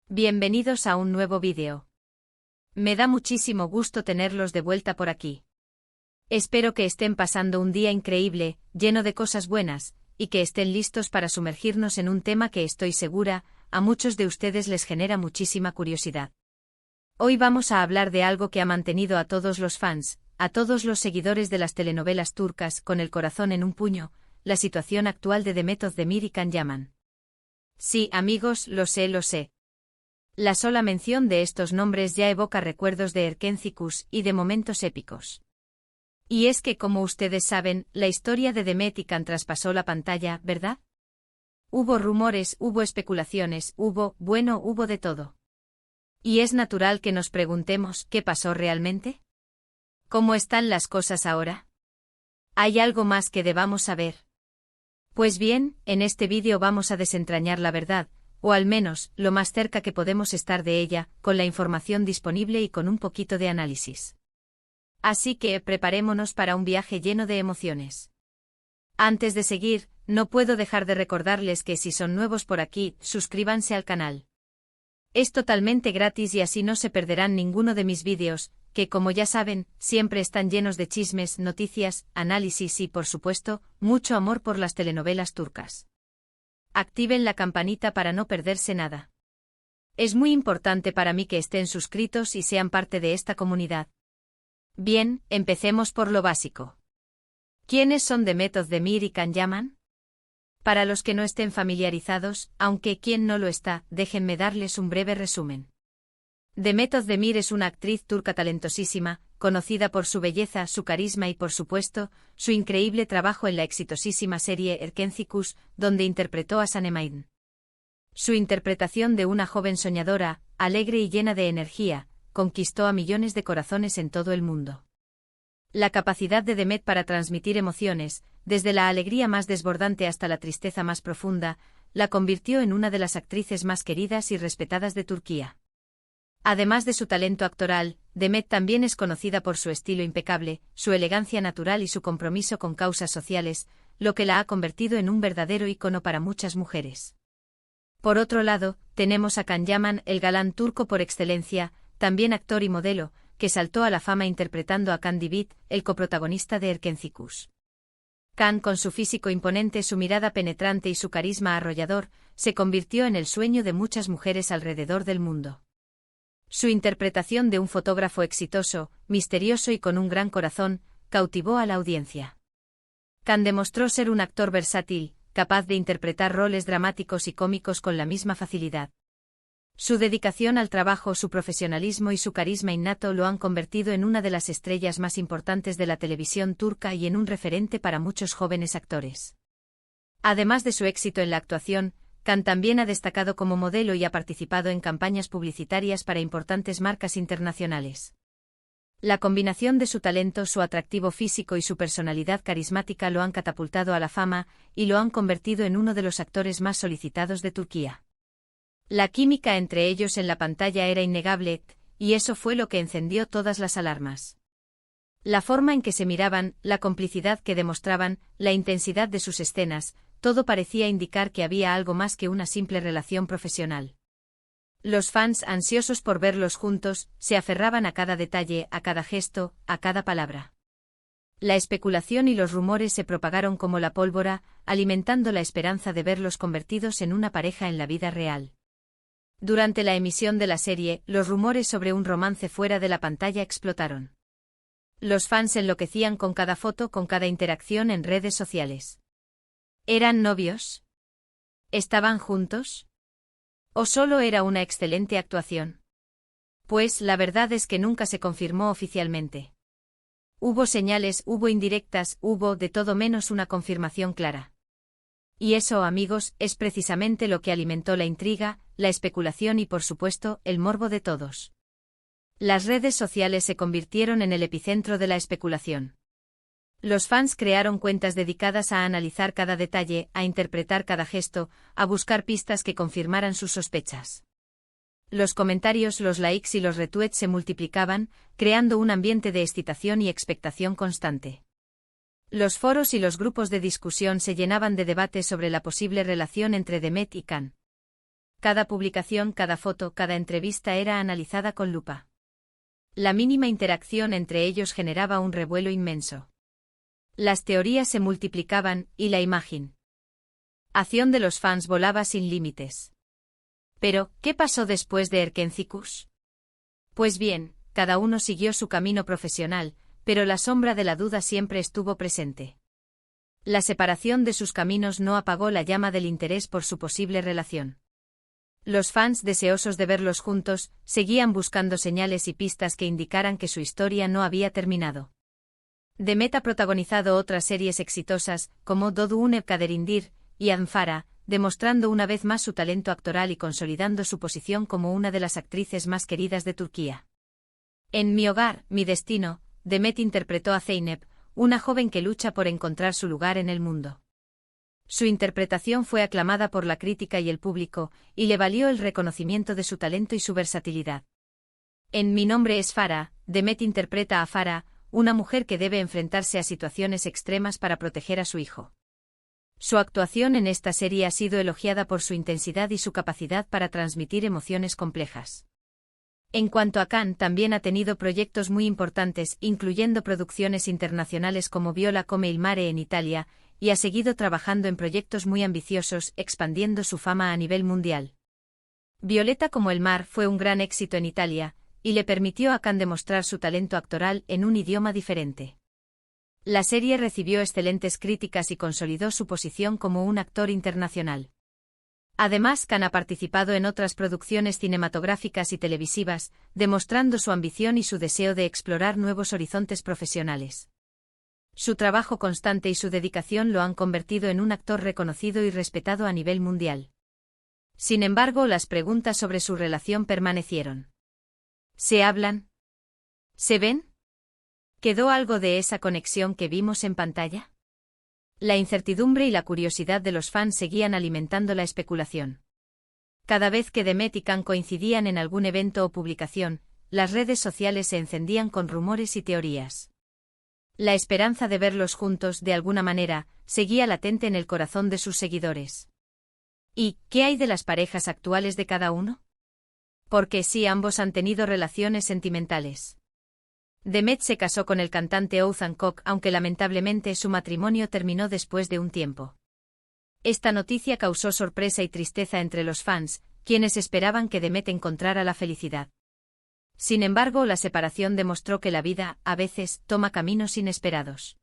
Bienvenidos a un nuevo vídeo. Me da muchísimo gusto tenerlos de vuelta por aquí. Espero que estén pasando un día increíble, lleno de cosas buenas, y que estén listos para sumergirnos en un tema que estoy segura, a muchos de ustedes les genera muchísima curiosidad. Hoy vamos a hablar de algo que ha mantenido a todos los fans, a todos los seguidores de las telenovelas turcas con el corazón en un puño, la situación actual de Demet Özdemir y Can Yaman. Sí, amigos, lo sé. La sola mención de estos nombres ya evoca recuerdos de Erkencikus y de momentos épicos. Y es que, como ustedes saben, la historia de Demet y Can traspasó la pantalla, ¿verdad? Hubo rumores, hubo especulaciones, hubo de todo. Y es natural que nos preguntemos, ¿qué pasó realmente? ¿Cómo están las cosas ahora? ¿Hay algo más que debamos saber? Pues bien, en este vídeo vamos a desentrañar la verdad, o al menos, lo más cerca que podemos estar de ella, con la información disponible y con un poquito de análisis. Así que, preparémonos para un viaje lleno de emociones. Antes de seguir, no puedo dejar de recordarles que si son nuevos por aquí, suscríbanse al canal. Es totalmente gratis y así no se perderán ninguno de mis vídeos, que como ya saben, siempre están llenos de chismes, noticias, análisis y, por supuesto, mucho amor por las telenovelas turcas. Activen la campanita para no perderse nada. Es muy importante para mí que estén suscritos y sean parte de esta comunidad. Bien, empecemos por lo básico. ¿Quiénes son Demet Özdemir y Can Yaman? Para los que no estén familiarizados, aunque quien no lo está, déjenme darles un breve resumen. Demet Özdemir es una actriz turca talentosísima, conocida por su belleza, su carisma y por supuesto, su increíble trabajo en la exitosísima serie Erkencikus, donde interpretó a Sanem. Su interpretación de una joven soñadora, alegre y llena de energía, conquistó a millones de corazones en todo el mundo. La capacidad de Demet para transmitir emociones, desde la alegría más desbordante hasta la tristeza más profunda, la convirtió en una de las actrices más queridas y respetadas de Turquía. Además de su talento actoral, Demet también es conocida por su estilo impecable, su elegancia natural y su compromiso con causas sociales, lo que la ha convertido en un verdadero ícono para muchas mujeres. Por otro lado, tenemos a Can Yaman, el galán turco por excelencia, también actor y modelo, que saltó a la fama interpretando a Can Divit, el coprotagonista de Erkencikus. Can, con su físico imponente, su mirada penetrante y su carisma arrollador, se convirtió en el sueño de muchas mujeres alrededor del mundo. Su interpretación de un fotógrafo exitoso, misterioso y con un gran corazón, cautivó a la audiencia. Can demostró ser un actor versátil, capaz de interpretar roles dramáticos y cómicos con la misma facilidad. Su dedicación al trabajo, su profesionalismo y su carisma innato lo han convertido en una de las estrellas más importantes de la televisión turca y en un referente para muchos jóvenes actores. Además de su éxito en la actuación, Can también ha destacado como modelo y ha participado en campañas publicitarias para importantes marcas internacionales. La combinación de su talento, su atractivo físico y su personalidad carismática lo han catapultado a la fama y lo han convertido en uno de los actores más solicitados de Turquía. La química entre ellos en la pantalla era innegable, y eso fue lo que encendió todas las alarmas. La forma en que se miraban, la complicidad que demostraban, la intensidad de sus escenas, todo parecía indicar que había algo más que una simple relación profesional. Los fans, ansiosos por verlos juntos, se aferraban a cada detalle, a cada gesto, a cada palabra. La especulación y los rumores se propagaron como la pólvora, alimentando la esperanza de verlos convertidos en una pareja en la vida real. Durante la emisión de la serie, los rumores sobre un romance fuera de la pantalla explotaron. Los fans enloquecían con cada foto, con cada interacción en redes sociales. ¿Eran novios? ¿Estaban juntos? ¿O solo era una excelente actuación? Pues la verdad es que nunca se confirmó oficialmente. Hubo señales, hubo indirectas, hubo de todo menos una confirmación clara. Y eso, amigos, es precisamente lo que alimentó la intriga, la especulación y, por supuesto, el morbo de todos. Las redes sociales se convirtieron en el epicentro de la especulación. Los fans crearon cuentas dedicadas a analizar cada detalle, a interpretar cada gesto, a buscar pistas que confirmaran sus sospechas. Los comentarios, los likes y los retweets se multiplicaban, creando un ambiente de excitación y expectación constante. Los foros y los grupos de discusión se llenaban de debates sobre la posible relación entre Demet y Can. Cada publicación, cada foto, cada entrevista era analizada con lupa. La mínima interacción entre ellos generaba un revuelo inmenso. Las teorías se multiplicaban, y la imaginación de los fans volaba sin límites. Pero, ¿qué pasó después de Erkencikus? Pues bien, cada uno siguió su camino profesional, pero la sombra de la duda siempre estuvo presente. La separación de sus caminos no apagó la llama del interés por su posible relación. Los fans, deseosos de verlos juntos, seguían buscando señales y pistas que indicaran que su historia no había terminado. Demet ha protagonizado otras series exitosas, como Doğduğun Kaderindir y Anfara, demostrando una vez más su talento actoral y consolidando su posición como una de las actrices más queridas de Turquía. En Mi hogar, mi destino, Demet interpretó a Zeynep, una joven que lucha por encontrar su lugar en el mundo. Su interpretación fue aclamada por la crítica y el público, y le valió el reconocimiento de su talento y su versatilidad. En Mi nombre es Farah, Demet interpreta a Farah, una mujer que debe enfrentarse a situaciones extremas para proteger a su hijo. Su actuación en esta serie ha sido elogiada por su intensidad y su capacidad para transmitir emociones complejas. En cuanto a Can, también ha tenido proyectos muy importantes, incluyendo producciones internacionales como Viola come il mare en Italia, y ha seguido trabajando en proyectos muy ambiciosos, expandiendo su fama a nivel mundial. Violeta como el mar fue un gran éxito en Italia, y le permitió a Can demostrar su talento actoral en un idioma diferente. La serie recibió excelentes críticas y consolidó su posición como un actor internacional. Además, Can ha participado en otras producciones cinematográficas y televisivas, demostrando su ambición y su deseo de explorar nuevos horizontes profesionales. Su trabajo constante y su dedicación lo han convertido en un actor reconocido y respetado a nivel mundial. Sin embargo, las preguntas sobre su relación permanecieron. ¿Se hablan? ¿Se ven? ¿Quedó algo de esa conexión que vimos en pantalla? La incertidumbre y la curiosidad de los fans seguían alimentando la especulación. Cada vez que Demet y Can coincidían en algún evento o publicación, las redes sociales se encendían con rumores y teorías. La esperanza de verlos juntos, de alguna manera, seguía latente en el corazón de sus seguidores. ¿Y qué hay de las parejas actuales de cada uno? Porque sí, ambos han tenido relaciones sentimentales. Demet se casó con el cantante Oğuzhan Koç, aunque lamentablemente su matrimonio terminó después de un tiempo. Esta noticia causó sorpresa y tristeza entre los fans, quienes esperaban que Demet encontrara la felicidad. Sin embargo, la separación demostró que la vida, a veces, toma caminos inesperados.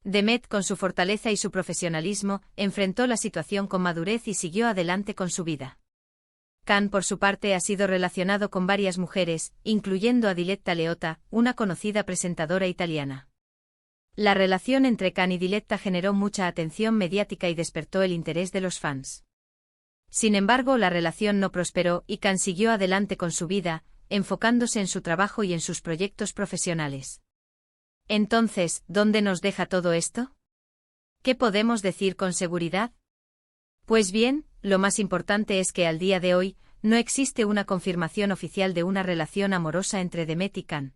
Demet, con su fortaleza y su profesionalismo, enfrentó la situación con madurez y siguió adelante con su vida. Can, por su parte, ha sido relacionado con varias mujeres, incluyendo a Diletta Leotta, una conocida presentadora italiana. La relación entre Can y Diletta generó mucha atención mediática y despertó el interés de los fans. Sin embargo, la relación no prosperó y Can siguió adelante con su vida, enfocándose en su trabajo y en sus proyectos profesionales. Entonces, ¿dónde nos deja todo esto? ¿Qué podemos decir con seguridad? Pues bien, lo más importante es que al día de hoy, no existe una confirmación oficial de una relación amorosa entre Demet y Can.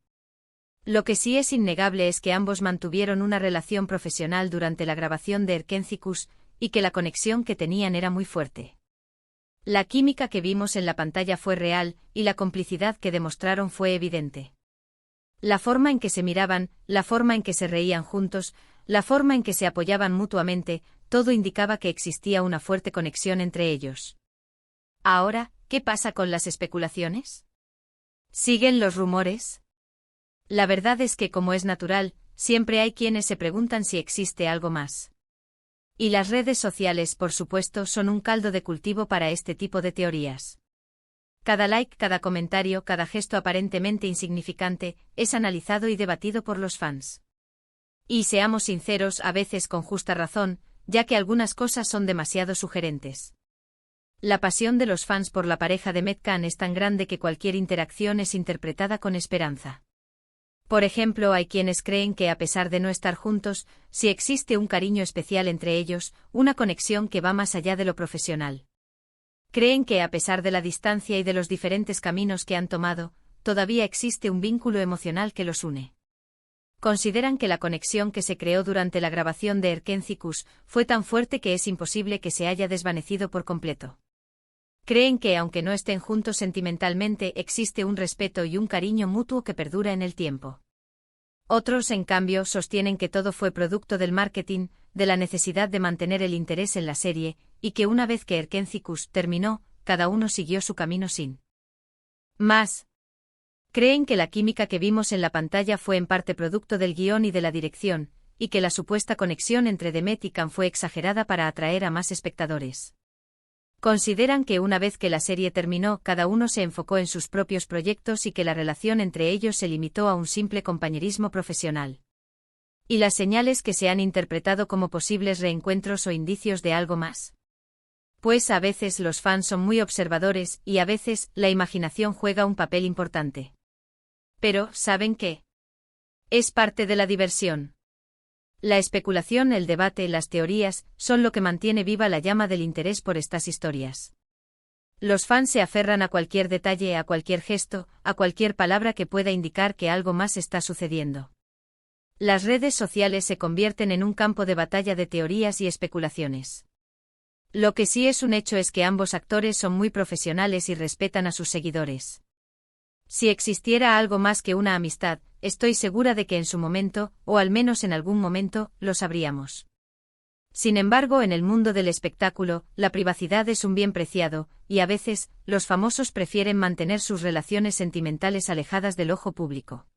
Lo que sí es innegable es que ambos mantuvieron una relación profesional durante la grabación de Erkencikus, y que la conexión que tenían era muy fuerte. La química que vimos en la pantalla fue real, y la complicidad que demostraron fue evidente. La forma en que se miraban, la forma en que se reían juntos, la forma en que se apoyaban mutuamente, todo indicaba que existía una fuerte conexión entre ellos. Ahora, ¿qué pasa con las especulaciones? ¿Siguen los rumores? La verdad es que, como es natural, siempre hay quienes se preguntan si existe algo más. Y las redes sociales, por supuesto, son un caldo de cultivo para este tipo de teorías. Cada like, cada comentario, cada gesto aparentemente insignificante, es analizado y debatido por los fans. Y seamos sinceros, a veces con justa razón, ya que algunas cosas son demasiado sugerentes. La pasión de los fans por la pareja de Demet-Can es tan grande que cualquier interacción es interpretada con esperanza. Por ejemplo, hay quienes creen que a pesar de no estar juntos, sí existe un cariño especial entre ellos, una conexión que va más allá de lo profesional. Creen que a pesar de la distancia y de los diferentes caminos que han tomado, todavía existe un vínculo emocional que los une. Consideran que la conexión que se creó durante la grabación de Erkencikus fue tan fuerte que es imposible que se haya desvanecido por completo. Creen que, aunque no estén juntos sentimentalmente, existe un respeto y un cariño mutuo que perdura en el tiempo. Otros, en cambio, sostienen que todo fue producto del marketing, de la necesidad de mantener el interés en la serie, y que una vez que Erkencicus terminó, cada uno siguió su camino sin más. Creen que la química que vimos en la pantalla fue en parte producto del guión y de la dirección, y que la supuesta conexión entre Demet y Can fue exagerada para atraer a más espectadores. Consideran que una vez que la serie terminó, cada uno se enfocó en sus propios proyectos y que la relación entre ellos se limitó a un simple compañerismo profesional. Y las señales que se han interpretado como posibles reencuentros o indicios de algo más. Pues a veces los fans son muy observadores y a veces la imaginación juega un papel importante. Pero, ¿saben qué? Es parte de la diversión. La especulación, el debate, las teorías, son lo que mantiene viva la llama del interés por estas historias. Los fans se aferran a cualquier detalle, a cualquier gesto, a cualquier palabra que pueda indicar que algo más está sucediendo. Las redes sociales se convierten en un campo de batalla de teorías y especulaciones. Lo que sí es un hecho es que ambos actores son muy profesionales y respetan a sus seguidores. Si existiera algo más que una amistad, estoy segura de que en su momento, o al menos en algún momento, lo sabríamos. Sin embargo, en el mundo del espectáculo, la privacidad es un bien preciado, y a veces, los famosos prefieren mantener sus relaciones sentimentales alejadas del ojo público.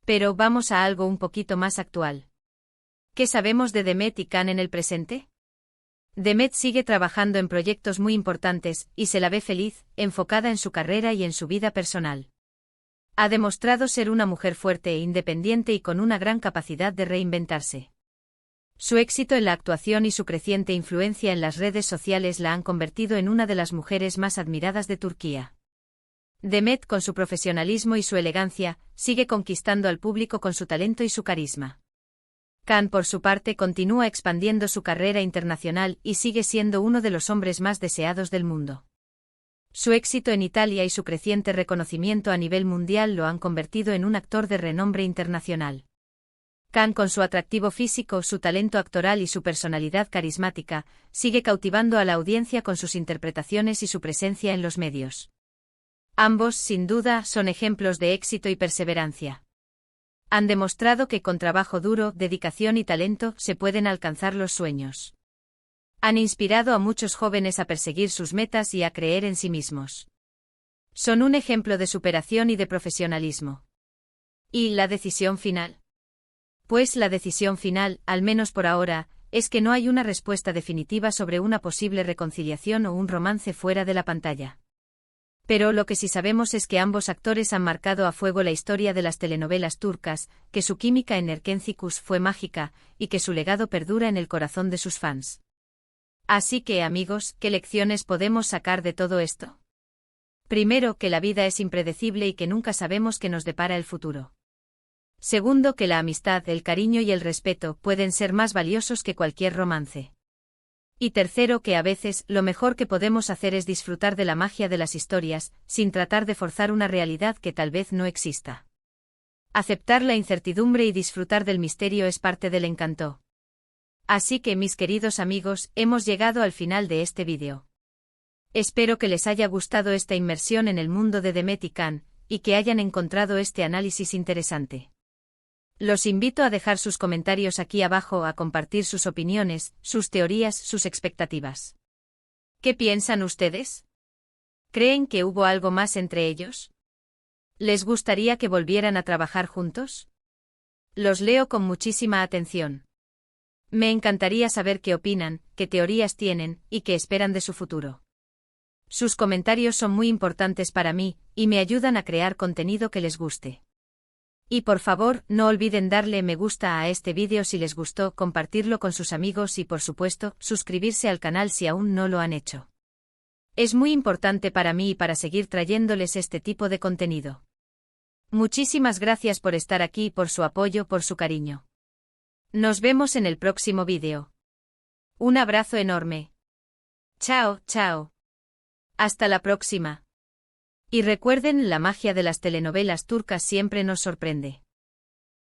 Pero vamos a algo un poquito más actual. ¿Qué sabemos de Demet y Can en el presente? Demet sigue trabajando en proyectos muy importantes, y se la ve feliz, enfocada en su carrera y en su vida personal. Ha demostrado ser una mujer fuerte e independiente y con una gran capacidad de reinventarse. Su éxito en la actuación y su creciente influencia en las redes sociales la han convertido en una de las mujeres más admiradas de Turquía. Demet, con su profesionalismo y su elegancia, sigue conquistando al público con su talento y su carisma. Can, por su parte, continúa expandiendo su carrera internacional y sigue siendo uno de los hombres más deseados del mundo. Su éxito en Italia y su creciente reconocimiento a nivel mundial lo han convertido en un actor de renombre internacional. Can, con su atractivo físico, su talento actoral y su personalidad carismática, sigue cautivando a la audiencia con sus interpretaciones y su presencia en los medios. Ambos, sin duda, son ejemplos de éxito y perseverancia. Han demostrado que con trabajo duro, dedicación y talento se pueden alcanzar los sueños. Han inspirado a muchos jóvenes a perseguir sus metas y a creer en sí mismos. Son un ejemplo de superación y de profesionalismo. ¿Y la decisión final? Pues la decisión final, al menos por ahora, es que no hay una respuesta definitiva sobre una posible reconciliación o un romance fuera de la pantalla. Pero lo que sí sabemos es que ambos actores han marcado a fuego la historia de las telenovelas turcas, que su química en Erkencicus fue mágica, y que su legado perdura en el corazón de sus fans. Así que, amigos, ¿qué lecciones podemos sacar de todo esto? Primero, que la vida es impredecible y que nunca sabemos qué nos depara el futuro. Segundo, que la amistad, el cariño y el respeto pueden ser más valiosos que cualquier romance. Y tercero, que a veces lo mejor que podemos hacer es disfrutar de la magia de las historias, sin tratar de forzar una realidad que tal vez no exista. Aceptar la incertidumbre y disfrutar del misterio es parte del encanto. Así que, mis queridos amigos, hemos llegado al final de este vídeo. Espero que les haya gustado esta inmersión en el mundo de Demet y Can, y que hayan encontrado este análisis interesante. Los invito a dejar sus comentarios aquí abajo, a compartir sus opiniones, sus teorías, sus expectativas. ¿Qué piensan ustedes? ¿Creen que hubo algo más entre ellos? ¿Les gustaría que volvieran a trabajar juntos? Los leo con muchísima atención. Me encantaría saber qué opinan, qué teorías tienen, y qué esperan de su futuro. Sus comentarios son muy importantes para mí, y me ayudan a crear contenido que les guste. Y por favor, no olviden darle me gusta a este vídeo si les gustó, compartirlo con sus amigos y por supuesto, suscribirse al canal si aún no lo han hecho. Es muy importante para mí y para seguir trayéndoles este tipo de contenido. Muchísimas gracias por estar aquí, por su apoyo, por su cariño. Nos vemos en el próximo vídeo. Un abrazo enorme. Chao, chao. Hasta la próxima. Y recuerden, la magia de las telenovelas turcas siempre nos sorprende.